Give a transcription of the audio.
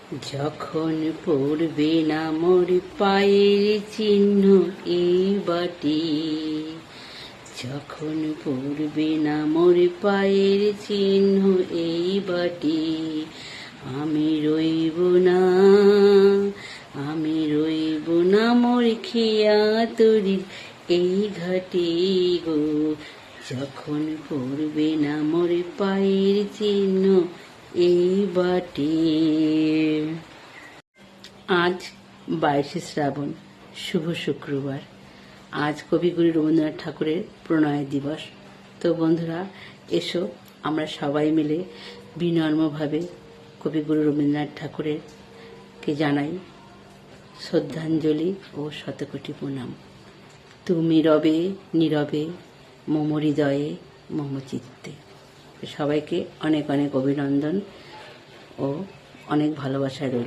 যখন পড়বে না মোর পায়ের চিহ্ন এই বাটি, যখন পড়বে না মোর পায়ের চিহ্ন এই বাটি, আমি রইব না, আমি রইব না মোর খেয়া তরির এই ঘাটে গো। যখন পড়বে না মোর পায়ের চিহ্ন এই বাটি। আজ 22শে শ্রাবণ, শুভ শুক্রবার। আজ কবিগুরু রবীন্দ্রনাথ ঠাকুরের প্রণয় দিবস। তো বন্ধুরা, এসো আমরা সবাই মিলে বিনম্রভাবে কবিগুরু রবীন্দ্রনাথ ঠাকুরের কে জানাই শ্রদ্ধাঞ্জলি ও শতকোটি প্রণাম। তুমি রবে নীরবে মম হৃদয়ে মম চিত্তে। সবাইকে অনেক অনেক অভিনন্দন ও অনেক ভালোবাসা রইল।